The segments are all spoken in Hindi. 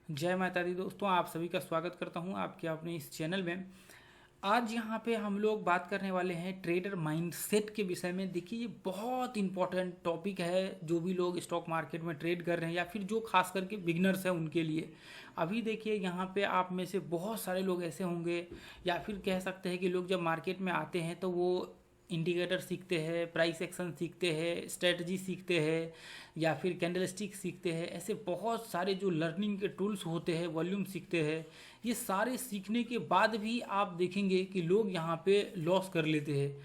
जय माता दी दोस्तों, आप सभी का स्वागत करता हूं आपके अपने इस चैनल में। आज यहाँ पे हम लोग बात करने वाले हैं ट्रेडर माइंडसेट के विषय में। देखिए, ये बहुत इंपॉर्टेंट टॉपिक है जो भी लोग स्टॉक मार्केट में ट्रेड कर रहे हैं या फिर जो खास करके बिगनर्स हैं उनके लिए। अभी देखिए, यहाँ पे आप में से बहुत सारे लोग ऐसे होंगे या फिर कह सकते हैं कि लोग जब मार्केट में आते हैं तो वो इंडिकेटर सीखते हैं, प्राइस एक्शन सीखते हैं, स्ट्रेटजी सीखते हैं या फिर कैंडलस्टिक सीखते हैं। ऐसे बहुत सारे जो लर्निंग के टूल्स होते हैं, वॉल्यूम सीखते हैं। ये सारे सीखने के बाद भी आप देखेंगे कि लोग यहाँ पे लॉस कर लेते हैं।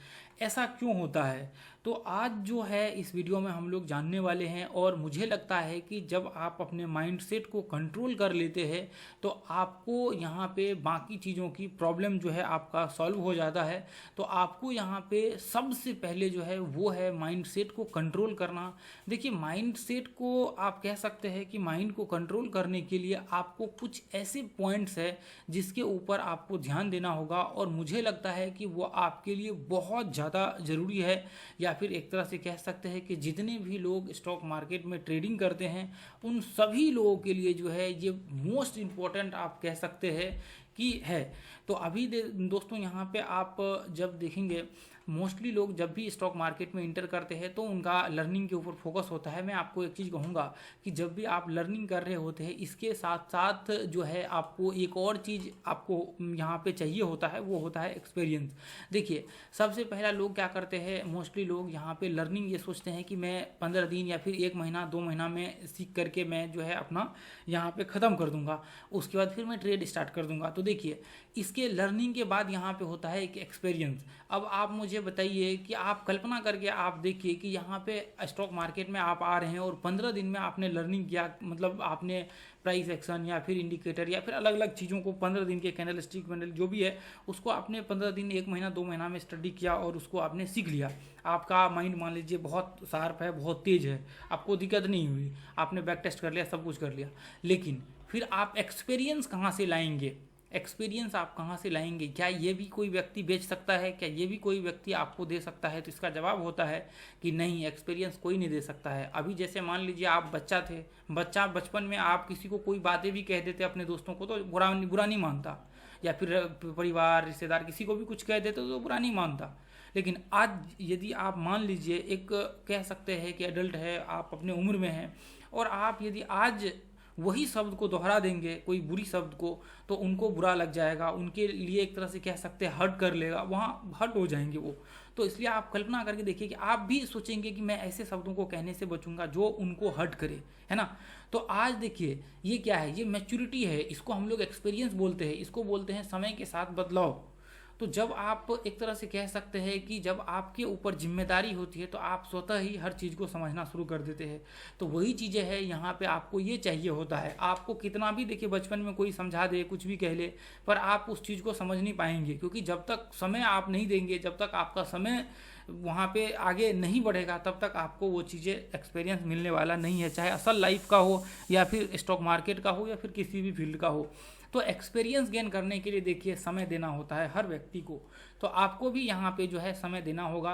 ऐसा क्यों होता है? तो आज जो है इस वीडियो में हम लोग जानने वाले हैं। और मुझे लगता है कि जब आप अपने माइंडसेट को कंट्रोल कर लेते हैं तो आपको यहाँ पे बाकी चीज़ों की प्रॉब्लम जो है आपका सॉल्व हो जाता है। तो आपको यहाँ पे सबसे पहले जो है वो है माइंडसेट को कंट्रोल करना। देखिए, माइंडसेट को आप कह सकते हैं कि माइंड को कंट्रोल करने के लिए आपको कुछ ऐसे पॉइंट्स है जिसके ऊपर आपको ध्यान देना होगा। और मुझे लगता है कि वो आपके लिए बहुत ज़्यादा ज़रूरी है। या फिर एक तरह से कह सकते हैं कि जितने भी लोग स्टॉक मार्केट में ट्रेडिंग करते हैं उन सभी लोगों के लिए जो है ये मोस्ट इम्पॉर्टेंट आप कह सकते हैं कि है। तो अभी दोस्तों, यहाँ पे आप जब देखेंगे मोस्टली लोग जब भी स्टॉक मार्केट में इंटर करते हैं तो उनका लर्निंग के ऊपर फोकस होता है। मैं आपको एक चीज़ कहूँगा कि जब भी आप लर्निंग कर रहे होते हैं इसके साथ साथ जो है आपको एक और चीज़ आपको यहाँ पे चाहिए होता है, वो होता है एक्सपीरियंस। देखिए, सबसे पहला लोग क्या करते हैं, मोस्टली लोग यहाँ पे लर्निंग ये सोचते हैं कि मैं 15 दिन या फिर 1 महीना 2 महीना में सीख करके मैं जो है अपना यहाँ पे ख़त्म कर दूंगा, उसके बाद फिर मैं ट्रेड स्टार्ट कर दूंगा। तो देखिए, इसके लर्निंग के बाद यहाँ पे होता है एक एक्सपीरियंस। अब आप मुझे बताइए कि आप कल्पना करके आप देखिए कि यहाँ पे स्टॉक मार्केट में आप आ रहे हैं और 15 दिन में आपने लर्निंग किया, मतलब आपने प्राइस एक्शन या फिर इंडिकेटर या फिर अलग अलग चीज़ों को 15 दिन के कैंडल स्टिक वैंडल जो भी है उसको आपने 15 दिन 1 महीना 2 महीना में स्टडी किया और उसको आपने सीख लिया। आपका माइंड मान लीजिए बहुत शार्प है, बहुत तेज है, आपको दिक्कत नहीं हुई, आपने बैक टेस्ट कर लिया, सब कुछ कर लिया। लेकिन फिर आप एक्सपीरियंस कहाँ से लाएंगे? एक्सपीरियंस आप कहाँ से लाएंगे? क्या ये भी कोई व्यक्ति बेच सकता है? क्या ये भी कोई व्यक्ति आपको दे सकता है? तो इसका जवाब होता है कि नहीं, एक्सपीरियंस कोई नहीं दे सकता है। अभी जैसे मान लीजिए आप बच्चा थे, बच्चा बचपन में आप किसी को कोई बातें भी कह देते अपने दोस्तों को तो बुरा नहीं मानता, या फिर परिवार रिश्तेदार किसी को भी कुछ कह देते तो बुरा नहीं मानता। लेकिन आज यदि आप मान लीजिए एक कह सकते हैं कि एडल्ट है, आप अपने उम्र में हैं और आप यदि आज वही शब्द को दोहरा देंगे, कोई बुरी शब्द को, तो उनको बुरा लग जाएगा, उनके लिए एक तरह से कह सकते हैं हर्ट कर लेगा, वहाँ हर्ट हो जाएंगे वो। तो इसलिए आप कल्पना करके देखिए कि आप भी सोचेंगे कि मैं ऐसे शब्दों को कहने से बचूंगा जो उनको हर्ट करे, है ना। तो आज देखिए, ये क्या है? ये मैच्योरिटी है, इसको हम लोग एक्सपीरियंस बोलते हैं, इसको बोलते हैं समय के साथ बदलाव। तो जब आप एक तरह से कह सकते हैं कि जब आपके ऊपर जिम्मेदारी होती है तो आप स्वतः ही हर चीज़ को समझना शुरू कर देते हैं। तो वही चीज़ें हैं यहाँ पे, आपको ये चाहिए होता है। आपको कितना भी देखिए बचपन में कोई समझा दे, कुछ भी कह ले, पर आप उस चीज़ को समझ नहीं पाएंगे, क्योंकि जब तक समय आप नहीं देंगे, जब तक आपका समय वहाँ पे आगे नहीं बढ़ेगा, तब तक आपको वो चीज़ें एक्सपीरियंस मिलने वाला नहीं है, चाहे असल लाइफ का हो या फिर स्टॉक मार्केट का हो या फिर किसी भी फील्ड का हो। तो एक्सपीरियंस गेन करने के लिए देखिए समय देना होता है हर व्यक्ति को। तो आपको भी यहाँ पे जो है समय देना होगा।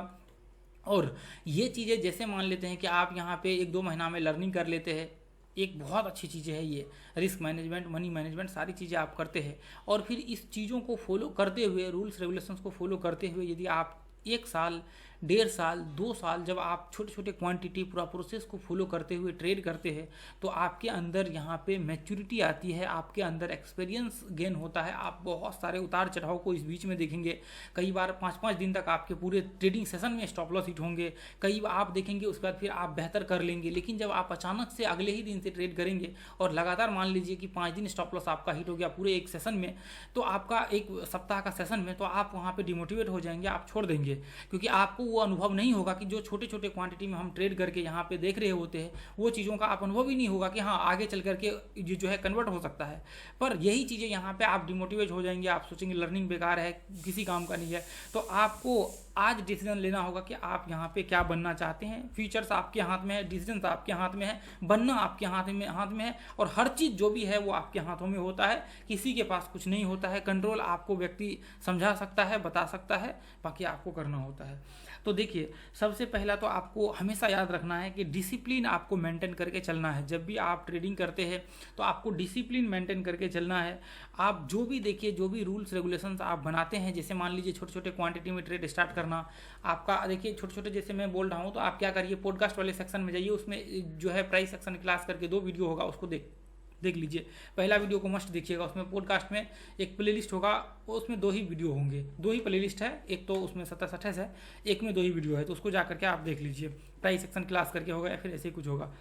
और ये चीज़ें जैसे मान लेते हैं कि आप यहाँ पे 1-2 महीना में लर्निंग कर लेते हैं, एक बहुत अच्छी चीज़ है ये। रिस्क मैनेजमेंट, मनी मैनेजमेंट, सारी चीज़ें आप करते हैं और फिर इस चीज़ों को फॉलो करते हुए, रूल्स रेगुलेशंस को फॉलो करते हुए यदि आप 1 साल, 1.5 साल, 2 साल जब आप छोटे छोटे क्वांटिटी पूरा प्रोसेस को फॉलो करते हुए ट्रेड करते हैं तो आपके अंदर यहाँ पे मैच्योरिटी आती है, आपके अंदर एक्सपीरियंस गेन होता है। आप बहुत सारे उतार चढ़ाव को इस बीच में देखेंगे। कई बार 5-5 दिन तक आपके पूरे ट्रेडिंग सेशन में स्टॉप लॉस हिट होंगे, कई बार आप देखेंगे उसके बाद फिर आप बेहतर कर लेंगे। लेकिन जब आप अचानक से अगले ही दिन से ट्रेड करेंगे और लगातार मान लीजिए कि 5 दिन स्टॉप लॉस आपका हिट हो गया पूरे एक सेशन में, तो आपका 1 सप्ताह का सेशन में, तो आप वहाँ पर डिमोटिवेट हो जाएंगे, आप छोड़ देंगे, क्योंकि आपको वो अनुभव नहीं होगा कि जो छोटे छोटे क्वांटिटी में हम ट्रेड करके यहाँ पे देख रहे होते हैं वो चीज़ों का आप अनुभव ही नहीं होगा कि हाँ आगे चल करके ये जो है कन्वर्ट हो सकता है। पर यही चीज़ें यहाँ पे आप डिमोटिवेट हो जाएंगे, आप सोचेंगे लर्निंग बेकार है, किसी काम का नहीं है। तो आपको आज डिसीजन लेना होगा कि आप यहाँ पे क्या बनना चाहते हैं। फ्यूचर्स आपके हाथ में है, डिसीजन आपके हाथ में है, बनना आपके हाथ में है, और हर चीज़ जो भी है वो आपके हाथों में होता है, किसी के पास कुछ नहीं होता है। कंट्रोल आपको व्यक्ति समझा सकता है, बता सकता है, बाकी आपको करना होता है। तो देखिए, सबसे पहला तो आपको हमेशा याद रखना है कि डिसिप्लिन आपको मेंटेन करके चलना है। जब भी आप ट्रेडिंग करते हैं तो आपको डिसिप्लिन मेंटेन करके चलना है। आप जो भी देखिए, जो भी रूल्स रेगुलेशंस आप बनाते हैं, जैसे मान लीजिए छोटे छोटे क्वांटिटी में ट्रेड स्टार्ट करना आपका, देखिए छोटे छोटे जैसे मैं बोल रहा हूँ, तो आप क्या करिए, पॉडकास्ट वाले सेक्शन में जाइए, उसमें जो है प्राइस सेक्शन क्लास करके 2 वीडियो होगा, उसको देख लीजिए। पहला वीडियो को मस्ट देखिएगा, उसमें पॉडकास्ट में एक प्लेलिस्ट होगा, उसमें 2 ही वीडियो होंगे, 2 ही प्लेलिस्ट है, एक तो उसमें 27-28 है, एक में 2 ही वीडियो है, तो उसको जा करके आप देख लीजिए। प्राइस सेक्शन क्लास करके होगा या फिर ऐसे ही कुछ होगा,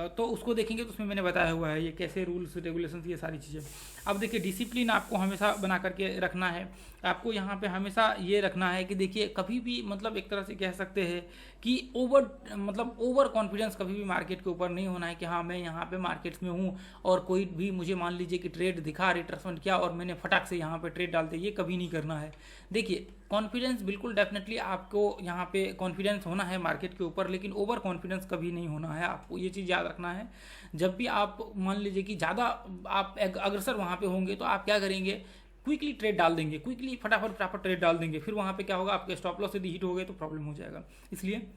तो उसको देखेंगे तो उसमें मैंने बताया हुआ है ये कैसे रूल्स रेगुलेशंस, ये सारी चीज़ें। अब देखिए, डिसिप्लिन आपको हमेशा बना करके रखना है। आपको यहाँ पे हमेशा ये रखना है कि देखिए, कभी भी मतलब एक तरह से कह सकते हैं कि ओवर कॉन्फिडेंस कभी भी मार्केट के ऊपर नहीं होना है कि हाँ मैं यहाँ पे मार्केट्स में हूँ और कोई भी मुझे मान लीजिए कि ट्रेड दिखा, रिट्रेसमेंट किया और मैंने फटाक से यहाँ पे ट्रेड डाल दिया, ये कभी नहीं करना है। देखिए, कॉन्फिडेंस बिल्कुल डेफिनेटली आपको यहाँ पे कॉन्फिडेंस होना है मार्केट के ऊपर, लेकिन ओवर कॉन्फिडेंस कभी नहीं होना है। आपको ये चीज़ याद रखना है। जब भी आप मान लीजिए कि ज़्यादा आप अग्रसर वहाँ पे होंगे तो आप क्या करेंगे, क्विकली ट्रेड डाल देंगे, क्विकली फटाफट ट्रेड डाल देंगे, फिर वहाँ पे क्या होगा, आपके स्टॉप लॉस यदि हिट हो गए तो प्रॉब्लम हो जाएगा। इसलिए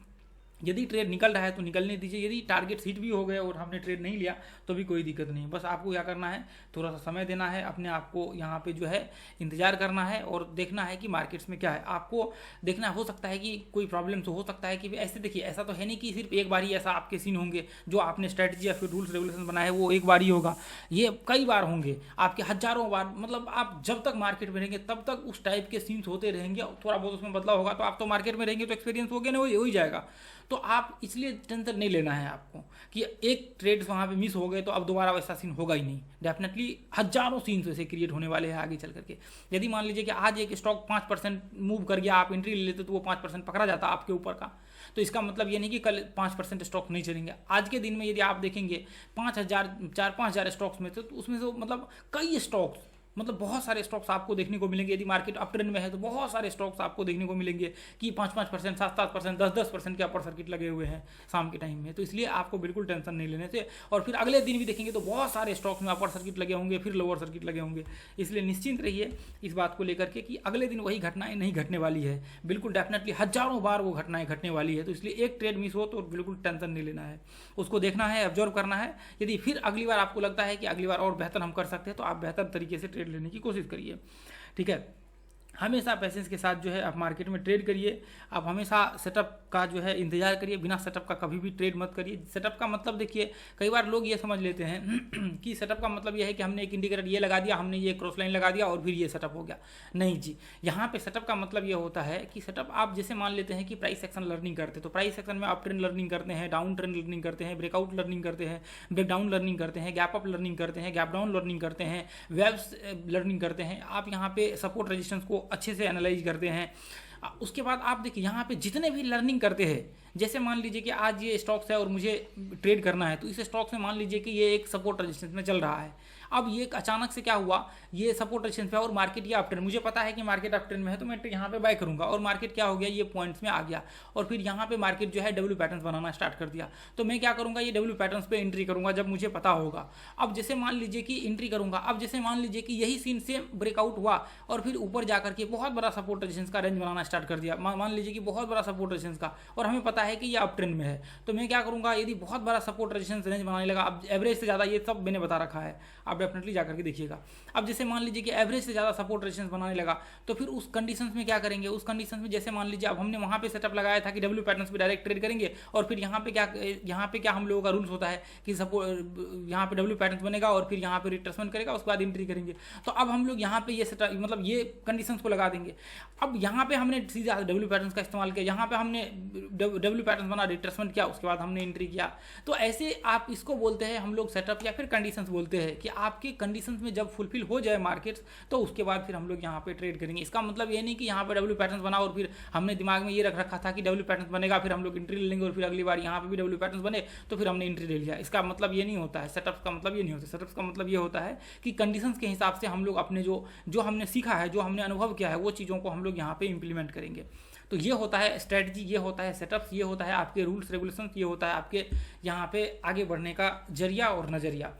यदि ट्रेड निकल रहा है तो निकलने दीजिए, यदि टारगेट हिट भी हो गए और हमने ट्रेड नहीं लिया तो भी कोई दिक्कत नहीं। बस आपको क्या करना है, थोड़ा सा समय देना है, अपने आप को यहाँ पे जो है इंतजार करना है और देखना है कि मार्केट्स में क्या है। आपको देखना हो सकता है कि कोई प्रॉब्लम तो हो सकता है कि ऐसे देखिए, ऐसा तो है नहीं कि सिर्फ एक बार ही ऐसा आपके सीन होंगे, जो आपने स्ट्रैटेजी या फिर रूल्स रेगुलेशन बनाए वो एक बार ही होगा, ये कई बार होंगे आपके, हजारों बार। मतलब आप जब तक मार्केट में रहेंगे तब तक उस टाइप के सीन्स होते रहेंगे, थोड़ा बहुत उसमें बदलाव होगा, तो आप तो मार्केट में रहेंगे तो एक्सपीरियंस हो गया ना, हो ही जाएगा। तो आप इसलिए टेंशन नहीं लेना है आपको कि एक ट्रेड्स वहाँ पे मिस हो गए तो अब दोबारा वैसा सीन होगा ही नहीं। डेफिनेटली हजारों सीन्स वैसे क्रिएट होने वाले हैं आगे चल करके। यदि मान लीजिए कि आज एक स्टॉक 5% मूव कर गया, आप एंट्री ले लेते तो वो 5% पकड़ा जाता आपके ऊपर का, तो इसका मतलब ये नहीं कि कल 5% स्टॉक नहीं चलेंगे। आज के दिन में यदि आप देखेंगे 4-5 हज़ार स्टॉक्स में, तो उसमें से मतलब कई स्टॉक्स, मतलब बहुत सारे स्टॉक्स आपको देखने को मिलेंगे। यदि मार्केट अप ट्रेंड में है तो बहुत सारे स्टॉक्स आपको देखने को मिलेंगे कि 5-5%, 7-7%, 10-10% के अपर सर्किट लगे हुए हैं शाम के टाइम में। तो इसलिए आपको बिल्कुल टेंशन नहीं लेने से, और फिर अगले दिन भी देखेंगे तो बहुत सारे स्टॉक्स में अपर सर्किट लगे होंगे, फिर लोअर सर्किट लगे होंगे। इसलिए निश्चिंत रहिए इस बात को लेकर के कि अगले दिन वही घटनाएं नहीं घटने वाली है। बिल्कुल डेफिनेटली हजारों बार वो घटनाएं घटने वाली है। तो इसलिए एक ट्रेड मिस हो तो बिल्कुल टेंशन नहीं लेना है, उसको देखना है, ऑब्जर्व करना है। यदि फिर अगली बार आपको लगता है कि अगली बार और बेहतर हम कर सकते हैं तो आप बेहतर तरीके से ट्रेड लेने की कोशिश करिए। ठीक है, हमेशा पैसेंस के साथ जो है आप मार्केट में ट्रेड करिए। आप हमेशा सेटअप का जो है इंतजार करिए, बिना सेटअप का कभी भी ट्रेड मत करिए। सेटअप का मतलब देखिए, कई बार लोग ये समझ लेते हैं कि सेटअप का मतलब ये है कि हमने एक इंडिकेटर ये लगा दिया, हमने ये क्रॉस लाइन लगा दिया और फिर ये सेटअप हो गया। नहीं जी, यहाँ पे सेटअप का मतलब ये होता है कि सेटअप आप जैसे मान लेते हैं कि प्राइस सेक्शन लर्निंग करते हैं, तो प्राइस सेक्शन में आप ट्रेंड लर्निंग करते हैं, डाउन ट्रेंड लर्निंग करते हैं, ब्रेकआउट लर्निंग करते हैं, ब्रेक डाउन लर्निंग करते हैं, गैप अप लर्निंग करते हैं, गैप डाउन लर्निंग करते हैं, वेव्स लर्निंग करते हैं। आप यहाँ पे सपोर्ट रेजिस्टेंस को अच्छे से एनालाइज करते हैं। उसके बाद आप देखिए, यहाँ पे जितने भी लर्निंग करते हैं, जैसे मान लीजिए कि आज ये स्टॉक्स है और मुझे ट्रेड करना है, तो इस स्टॉक में मान लीजिए कि ये एक सपोर्ट रेजिस्टेंस में चल रहा है। अब ये अचानक से क्या हुआ, ये सपोर्ट रेजिस्टेंस पे और मार्केट ये अप ट्रेंड, मुझे पता है कि मार्केट अप ट्रेंड में है तो मैं यहाँ पे बाय करूंगा, और मार्केट क्या हो गया, ये पॉइंट्स में आ गया और फिर यहाँ पे मार्केट जो है डब्ल्यू पैटर्न्स बनाना स्टार्ट कर दिया। तो मैं क्या करूंगा, ये डब्ल्यू पैटर्न्स पे एंट्री करूंगा जब मुझे पता होगा। अब जैसे मान लीजिए कि एंट्री करूंगा, अब जैसे मान लीजिए कि यही सीन से ब्रेकआउट हुआ और फिर ऊपर जाकर के बहुत बड़ा सपोर्ट रेजिस्टेंस का रेंज बनाना स्टार्ट कर दिया, मान लीजिए कि बहुत बड़ा सपोर्ट रेजिस्टेंस का, और हमें पता है कि ये अप ट्रेंड में है, तो मैं क्या करूंगा, यदि बहुत बड़ा सपोर्ट रेजिस्टेंस रेंज बनाने लगा, अब एवरेज से ज़्यादा, ये सब मैंने बता रखा है, आप डेफिनेटली जाकर के देखिएगा। अब जैसे मान लीजिए कि एवरेज से ज़्यादा सपोर्ट रेजिस्टेंस बनाने लगा, तो फिर उस कंडीशंस में क्या करेंगे, उस कंडीशंस में जैसे मान लीजिए अब हमने वहाँ पे सेटअप लगाया था कि डब्ल्यू पैटर्न्स पे डायरेक्ट ट्रेड करेंगे, और फिर यहाँ पे क्या हम लोगों का रूल्स होता है कि सपोर्ट यहाँ पे डब्ल्यू पैटर्न्स बनेगा और फिर यहाँ पे रिट्रेसमेंट करेगा, उसके बाद एंट्री करेंगे। तो अब हम लोग यहाँ पे ये सेटअप मतलब ये कंडीशंस को लगा देंगे। अब यहाँ पे हमने सीधा डब्ल्यू पैटर्न्स का इस्तेमाल किया, यहाँ पे हमने डब्ल्यू पैटर्न्स बना, रिट्रेसमेंट किया, उसके बाद हमने एंट्री किया। तो ऐसे आप इसको बोलते हैं हम लोग सेटअप या फिर कंडीशंस बोलते हैं कि आपके कंडीशंस में जब फुलफिल हो जाए मार्केट्स, तो उसके बाद फिर हम लोग यहाँ पे ट्रेड करेंगे। इसका मतलब ये नहीं कि यहाँ पे डब्ल्यू पैटर्न्स बना और फिर हमने दिमाग में ये रख रखा था कि डब्ल्यू पैटर्न्स बनेगा फिर हम लोग एंट्री ले लेंगे और फिर अगली बार यहाँ पे भी डब्ल्यू पैटर्न्स बने तो फिर हमने एंट्री ले लिया। इसका मतलब ये नहीं होता है, सेटअप का मतलब ये नहीं होता। सेटअप का मतलब ये होता है कि कंडीशंस के हिसाब से हम लोग अपने जो हमने सीखा है, जो हमने अनुभव किया है, वो चीज़ों को हम लोग यहाँ पे इंप्लीमेंट करेंगे। तो ये होता है स्ट्रेटजी, ये होता है सेटअप्स, ये होता है आपके रूल्स रेगुलेशन, ये होता है आपके यहाँ पे आगे बढ़ने का जरिया और नज़रिया।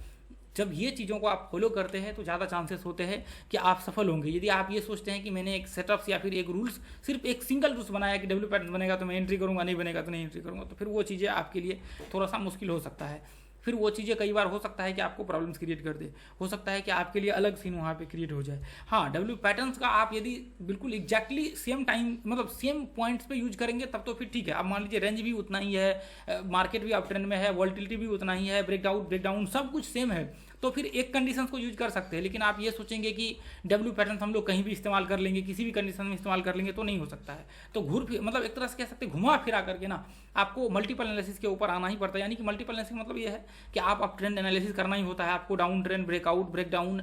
जब ये चीज़ों को आप फॉलो करते हैं तो ज़्यादा चांसेस होते हैं कि आप सफल होंगे। यदि आप ये सोचते हैं कि मैंने एक सेटअप्स या फिर एक रूल्स, सिर्फ एक सिंगल रूल्स बनाया कि डब्ल्यू पैटर्न बनेगा तो मैं एंट्री करूँगा, नहीं बनेगा तो नहीं एंट्री करूँगा, तो फिर वो चीज़ें आपके लिए थोड़ा सा मुश्किल हो सकता है। फिर वो चीज़ें कई बार हो सकता है कि आपको प्रॉब्लम्स क्रिएट कर दे, हो सकता है कि आपके लिए अलग सीन वहाँ पे क्रिएट हो जाए। हाँ, डब्ल्यू पैटर्न्स का आप यदि बिल्कुल एग्जैक्टली सेम टाइम मतलब सेम पॉइंट्स पे यूज करेंगे तब तो फिर ठीक है। अब मान लीजिए रेंज भी उतना ही है, मार्केट भी अप ट्रेंड में है, वॉल्टिलिटी भी उतना ही है, ब्रेकडाउन सब कुछ सेम है, तो फिर एक कंडीशंस को यूज कर सकते हैं। लेकिन आप ये सोचेंगे कि डब्ल्यू पैटर्न हम लोग कहीं भी इस्तेमाल कर लेंगे, किसी भी कंडीशन में इस्तेमाल कर लेंगे, तो नहीं हो सकता है। तो मतलब एक तरह से कह सकते हैं घुमा फिरा करके ना आपको मल्टीपल एनालिसिस के ऊपर आना ही पड़ता है। यानी कि मल्टीपल एनालिसिस मतलब ये है कि आप अप ट्रेंड एनालिसिस करना ही होता है, आपको down trend, breakout, breakdown,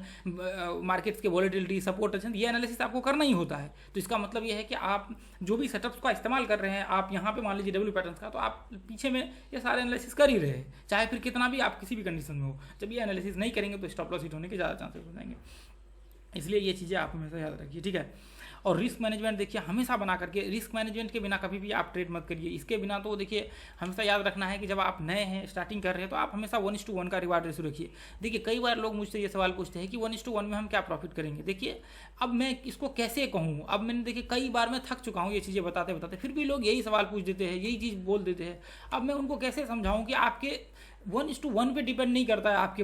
markets के वॉलेटिलिटी, सपोर्ट, टेंशन, ये एनालिसिस आपको करना ही होता है। तो इसका मतलब ये है कि आप जो भी सेटअप्स का इस्तेमाल कर रहे हैं, आप यहाँ पे मान लीजिए डब्ल्यू पैटर्न्स का, तो आप पीछे में ये सारे एनालिसिस कर ही रहे हैं, चाहे फिर कितना भी आप किसी भी कंडीशन में हो। जब ये एनालिसिस नहीं करेंगे तो स्टॉप लॉस हिट होने के ज़्यादा चांसेस हो जाएंगे। इसलिए ये चीज़ें आप हमेशा याद रखिए, ठीक है। और रिस्क मैनेजमेंट देखिए हमेशा बना करके, रिस्क मैनेजमेंट के बिना कभी भी आप ट्रेड मत करिए। इसके बिना तो देखिए हमेशा याद रखना है कि जब आप नए हैं, स्टार्टिंग कर रहे हैं, तो आप हमेशा 1:1 का रिवार्ड रेशियो रखिए। देखिए कई बार लोग मुझसे ये सवाल पूछते हैं कि 1:1 में हम क्या प्रॉफिट करेंगे। देखिए अब मैं इसको कैसे कहूँ, अब मैंने देखिए कई बार मैं थक चुका हूँ ये चीज़ें बताते बताते, फिर भी लोग यही सवाल पूछ देते हैं, यही चीज़ बोल देते हैं। अब मैं उनको कैसे समझाऊँ कि आपके 1:1 पे डिपेंड नहीं करता है आपके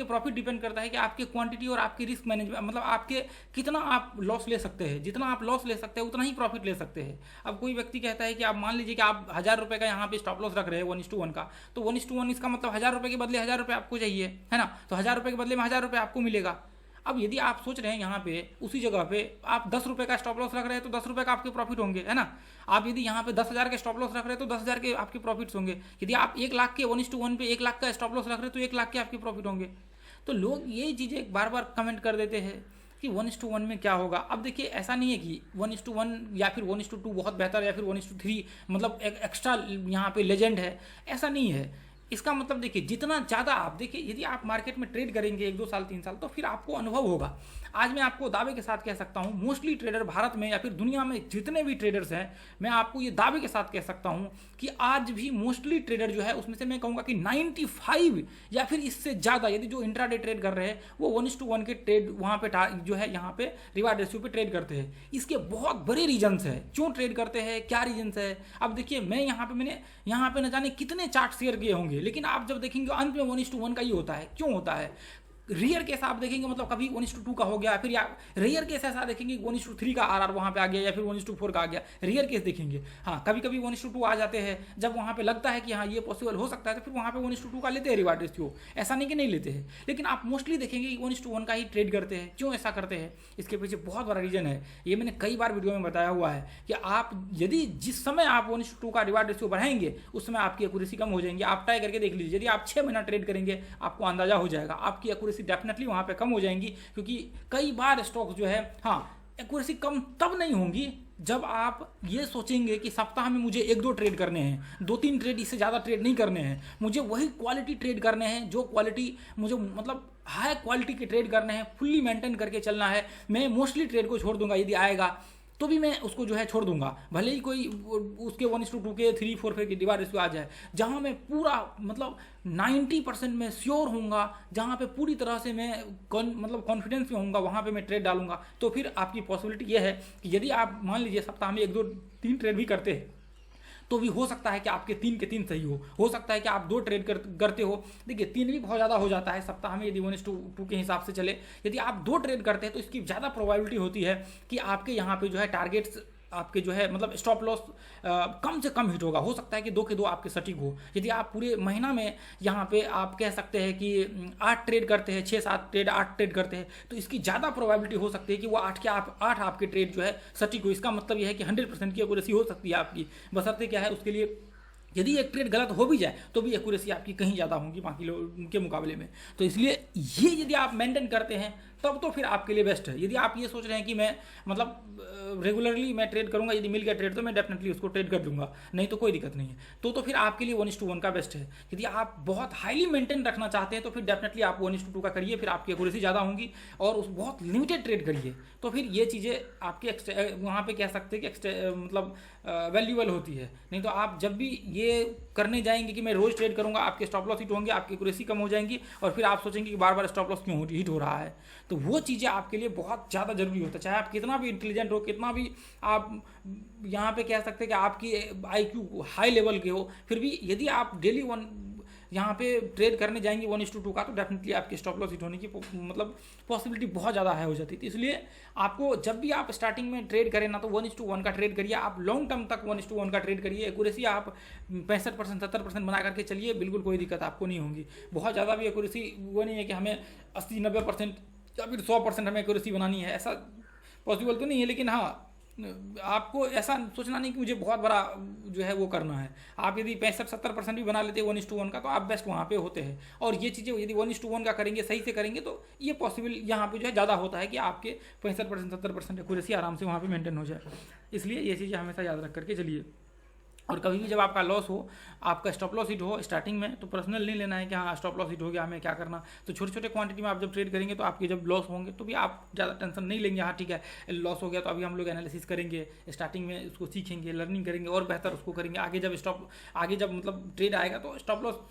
प्रॉफिट डिपेंड करता है कि आपके क्वांटिटी और आपके रिस्क मैनेजमेंट, मतलब आपके कितना आप लॉस ले सकते हैं। जितना आप लॉस ले सकते हैं उतना ही प्रॉफिट ले सकते हैं। अब कोई व्यक्ति कहता है कि आप मान लीजिए कि आप 1000 रुपये का यहाँ पे स्टॉप लॉस रख रहे हैं 1:1 का, तो 1:1 इसका मतलब 1000 रुपये के बदले 1000 रुपये आपको चाहिए, है ना। तो 1000 रुपये के बदले में 1000 रुपये आपको मिलेगा। अब यदि आप सोच रहे हैं यहाँ पे उसी जगह पे आप 10 रुपये का स्टॉप लॉस रख रहे हैं तो 10 रुपये का आपके प्रॉफिट होंगे, है ना। आप यदि यहाँ पे 10,000 के स्टॉप लॉस रख रहे हैं तो 10,000 के आपके प्रॉफिट्स होंगे। यदि आप 1 लाख के 1:1 पे 1 लाख का स्टॉप लॉस रख रहे हैं तो 1 लाख के आपके प्रॉफिट होंगे। तो लोग ये चीज़ें बार बार कमेंट कर देते हैं कि 1:1 में क्या होगा। अब देखिए ऐसा नहीं है कि 1:1 या फिर 1:2 बहुत बेहतर या फिर 1:3 मतलब एक एक्स्ट्रा यहाँ पे लेजेंड है, ऐसा नहीं है। इसका मतलब देखिए जितना ज़्यादा आप देखिए, यदि आप मार्केट में ट्रेड करेंगे 1-2 साल 3 साल, तो फिर आपको अनुभव होगा। आज मैं आपको दावे के साथ कह सकता हूँ, मोस्टली ट्रेडर भारत में या फिर दुनिया में जितने भी ट्रेडर्स हैं, मैं आपको ये दावे के साथ कह सकता हूँ कि आज भी मोस्टली ट्रेडर जो है उसमें से मैं कहूँगा कि 95 या फिर इससे ज़्यादा, यदि जो इंट्राडे ट्रेड कर रहे हैं वो 1:1 के ट्रेड वहाँ पे जो है यहाँ पे रिवार्ड रेशियो पे ट्रेड करते हैं। इसके बहुत बड़े रीजन्स है क्यों ट्रेड करते हैं, क्या रीजन्स है। अब देखिए मैंने यहाँ पे न जाने कितने चार्ट शेयर किए होंगे, लेकिन आप जब देखेंगे अंत में 1:1 का ही होता है। क्यों होता है? रेयर केस आप देखेंगे मतलब कभी 1:2 का हो गया, फिर या रेयर केस ऐसा देखेंगे 1:3 का आरआर वहाँ पे आ गया या फिर 1:4 का आ गया, रेयर केस देखेंगे। हाँ कभी कभी 1:2 आ जाते हैं, जब वहाँ पे लगता है कि हाँ ये पॉसिबल हो सकता है तो फिर वहाँ पे 1:2 का लेते हैं रिवार्ड रेशियो, ऐसा नहीं कि नहीं लेते हैं। लेकिन आप मोस्टली देखेंगे कि 1:1 का ही ट्रेड करते हैं। क्यों ऐसा करते हैं? इसके पीछे बहुत बड़ा रीजन है, ये मैंने कई बार वीडियो में बताया हुआ है कि आप यदि जिस समय आप 1:2 का रिवार्ड रेशियो बढ़ाएंगे उस समय आपकी एक्यूरेसी कम हो जाएंगी। आप ट्राई करके देख लीजिए, यदि आप 6 महीना ट्रेड करेंगे आपको अंदाजा हो जाएगा, आपकी एक्यूरेसी डेफिनेटली वहाँ पे कम हो जाएंगी। क्योंकि कई बार स्टॉक्स जो है, हाँ एक्यूरेसी कम तब नहीं होंगी जब आप ये सोचेंगे कि सप्ताह में मुझे 1-2 ट्रेड करने हैं, 2-3 ट्रेड, इससे ज़्यादा ट्रेड नहीं करने हैं, मुझे वही क्वालिटी ट्रेड करने हैं जो क्वालिटी मुझे मतलब हाई क्वालिटी के ट्रेड करने हैं, फुल्ली मेंटेन करके चलना है। मैं मोस्टली ट्रेड को छोड़ दूंगा, यदि आएगा तो भी मैं उसको जो है छोड़ दूंगा, भले ही कोई उसके 1:2 के 3-4 के रिवार्ड रेशियो आ जाए। जहां मैं पूरा मतलब 90% में श्योर हूँगा, जहाँ पे पूरी तरह से मैं मतलब कॉन्फिडेंस में हूँगा, वहाँ पे मैं ट्रेड डालूंगा। तो फिर आपकी पॉसिबिलिटी ये है कि यदि आप मान लीजिए सप्ताह में 1-2-3 ट्रेड भी करते हैं तो भी हो सकता है कि आपके 3 के 3 सही हो सकता है कि आप 2 ट्रेड करते हो। देखिए 3 भी बहुत ज़्यादा हो जाता है सप्ताह में, यदि 1:2 के हिसाब से चले। यदि आप 2 ट्रेड करते हैं तो इसकी ज़्यादा प्रोबेबिलिटी होती है कि आपके यहाँ पे जो है टारगेट्स आपके जो है मतलब स्टॉप लॉस कम से कम हिट होगा। हो सकता है कि 2 के 2 आपके सटीक हो। यदि आप पूरे महीना में यहाँ पे आप कह सकते हैं कि 8 ट्रेड करते हैं, 6-7 ट्रेड 8 ट्रेड करते हैं, तो इसकी ज़्यादा प्रोबेबिलिटी हो सकती है कि वो 8 आपके ट्रेड जो है सटीक हो। इसका मतलब यह है कि 100% की एक्यूरेसी हो सकती है आपकी, बशर्ते क्या है उसके लिए यदि एक ट्रेड गलत हो भी जाए तो भी एक्यूरेसी आपकी कहीं ज़्यादा होगी बाकी लोगों के मुकाबले में। तो इसलिए ये यदि आप मेंटेन करते हैं तब तो फिर आपके लिए बेस्ट है। यदि आप ये सोच रहे हैं कि मैं मतलब रेगुलरली मैं ट्रेड करूंगा, यदि मिल गया ट्रेड तो मैं डेफिनेटली उसको ट्रेड कर दूंगा, नहीं तो कोई दिक्कत नहीं है, तो फिर आपके लिए 1:1 का बेस्ट है। यदि आप बहुत हाईली मेंटेन रखना चाहते हैं तो फिर डेफिनेटली आप 1:2 का करिए, फिर आपकी एक्यूरेसी ज़्यादा होंगी और उस बहुत लिमिटेड ट्रेड करिए, तो फिर ये चीज़ें आपके वहाँ पे कह सकते हैं कि मतलब वैल्यूएबल होती है। नहीं तो आप जब भी ये करने जाएंगे कि मैं रोज़ ट्रेड करूंगा, आपके स्टॉप लॉस हिट होंगे, आपकी एक्यूरेसी कम हो जाएंगी और फिर आप सोचेंगे कि बार बार स्टॉप लॉस क्यों हिट हो रहा है। तो वो चीज़ें आपके लिए बहुत ज़्यादा जरूरी होता है, चाहे आप कितना भी इंटेलिजेंट हो, कितना भी आप यहाँ पे कह सकते हैं कि आपकी IQ हाई लेवल के हो, फिर भी यदि आप डेली यहाँ पे ट्रेड करने जाएंगे 1:2 का, तो डेफिनेटली आपके स्टॉप लॉस हिट होने की मतलब पॉसिबिलिटी बहुत ज़्यादा हाई हो जाती है। इसलिए आपको जब भी आप स्टार्टिंग में ट्रेड करें ना, तो 1:1 का ट्रेड करिए, आप लॉन्ग टर्म तक 1:1 का ट्रेड करिए। एक्यूरेसी आप 65% 70% बना करके चलिए, बिल्कुल कोई दिक्कत आपको नहीं होगी। बहुत ज़्यादा भी एक्यूरेसी वो नहीं है कि हमें 80-90% या फिर 100% हमें एक्यूरेसी बनानी है, ऐसा पॉसिबल तो नहीं है। लेकिन हाँ, आपको ऐसा सोचना नहीं कि मुझे बहुत बड़ा जो है वो करना है। आप यदि 65-70% भी बना लेते हैं 1:1 का, तो आप बेस्ट वहाँ पे होते हैं। और ये चीज़ें यदि 1:1 का करेंगे, सही से करेंगे, तो ये पॉसिबल यहाँ पे जो है ज़्यादा होता है कि आपके 65% 70% एक्यूरेसी आराम से वहाँ पे मेंटेन हो जाए। इसलिए ये चीज़ें हमेशा याद रख करके चलिए। और कभी भी जब आपका लॉस हो, आपका स्टॉप लॉस हिट हो स्टार्टिंग में, तो पर्सनल नहीं लेना है कि हाँ स्टॉप लॉस हिट हो गया, हमें क्या करना। तो छोटे छोटे क्वांटिटी में आप जब ट्रेड करेंगे, तो आपके जब लॉस होंगे तो भी आप ज़्यादा टेंशन नहीं लेंगे। हाँ ठीक है, लॉस हो गया तो अभी हम लोग एनालिसिस करेंगे, स्टार्टिंग में उसको सीखेंगे, लर्निंग करेंगे और बेहतर उसको करेंगे। आगे जब मतलब ट्रेड आएगा तो स्टॉप लॉस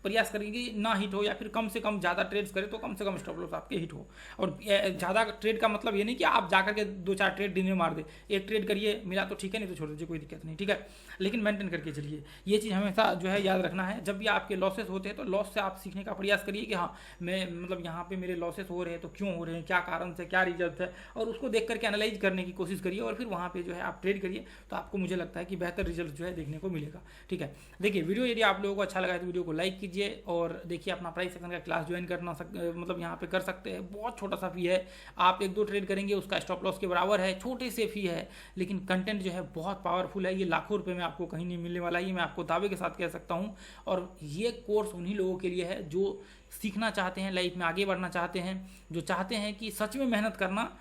प्रयास करेंगे कि ना हिट हो, या फिर कम से कम ज़्यादा ट्रेड्स करें तो कम से कम स्टॉप लॉस आपके हिट हो। और ज़्यादा ट्रेड का मतलब ये नहीं कि आप जाकर के 2-4 ट्रेड दिन में मार दे। एक ट्रेड करिए, मिला तो ठीक है, नहीं तो छोड़ दीजिए, कोई दिक्कत नहीं, ठीक है। लेकिन मेंटेन करके चलिए, ये चीज़ हमेशा जो है याद रखना है। जब भी आपके लॉसेस होते हैं तो लॉस से आप सीखने का प्रयास करिए कि हाँ मैं मतलब यहाँ पे मेरे लॉसेस हो रहे हैं तो क्यों हो रहे हैं, क्या कारण से, क्या रिजल्ट है, और उसको देख करके एनालाइज करने की कोशिश करिए और फिर वहाँ पे जो है आप ट्रेड करिए, तो आपको मुझे लगता है कि बेहतर रिजल्ट जो है देखने को मिलेगा, ठीक है। देखिए वीडियो यदि आप लोगों को अच्छा लगा तो वीडियो को लाइक कीजिए, और देखिए अपना प्राइस सेक्शन का क्लास ज्वाइन करना मतलब यहाँ पे कर सकते हैं। बहुत छोटा सा फी है, आप 1-2 ट्रेड करेंगे उसका स्टॉप लॉस के बराबर है, छोटे से फी है, लेकिन कंटेंट जो है बहुत पावरफुल है। ये लाखों रुपए में आपको कहीं नहीं मिलने वाला, ये मैं आपको दावे के साथ कह सकता हूँ। और ये कोर्स उन्हीं लोगों के लिए है जो सीखना चाहते हैं, लाइफ में आगे बढ़ना चाहते हैं, जो चाहते हैं कि सच में मेहनत करना,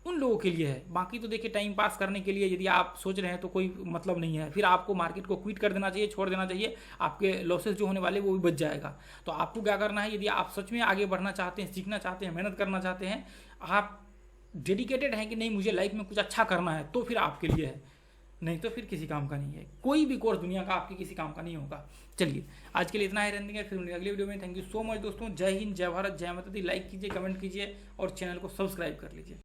उन लोगों के लिए है। बाकी तो देखिए टाइम पास करने के लिए यदि आप सोच रहे हैं तो कोई मतलब नहीं है, फिर आपको मार्केट को क्विट कर देना चाहिए, छोड़ देना चाहिए, आपके लॉसेस जो होने वाले वो भी बच जाएगा। तो आपको क्या करना है, यदि आप सच में आगे बढ़ना चाहते हैं, सीखना चाहते हैं, मेहनत करना चाहते हैं, आप डेडिकेटेड हैं कि नहीं मुझे लाइफ में कुछ अच्छा करना है, तो फिर आपके लिए है, नहीं तो फिर किसी काम का नहीं है। कोई भी कोर्स दुनिया का आपके किसी काम का नहीं होगा। चलिए आज के लिए इतना ही रहने देंगे, फिर मिलेंगे अगली वीडियो में। थैंक यू सो मच दोस्तों, जय हिंद, जय भारत, जय माता दी। लाइक कीजिए, कमेंट कीजिए और चैनल को सब्सक्राइब कर लीजिए।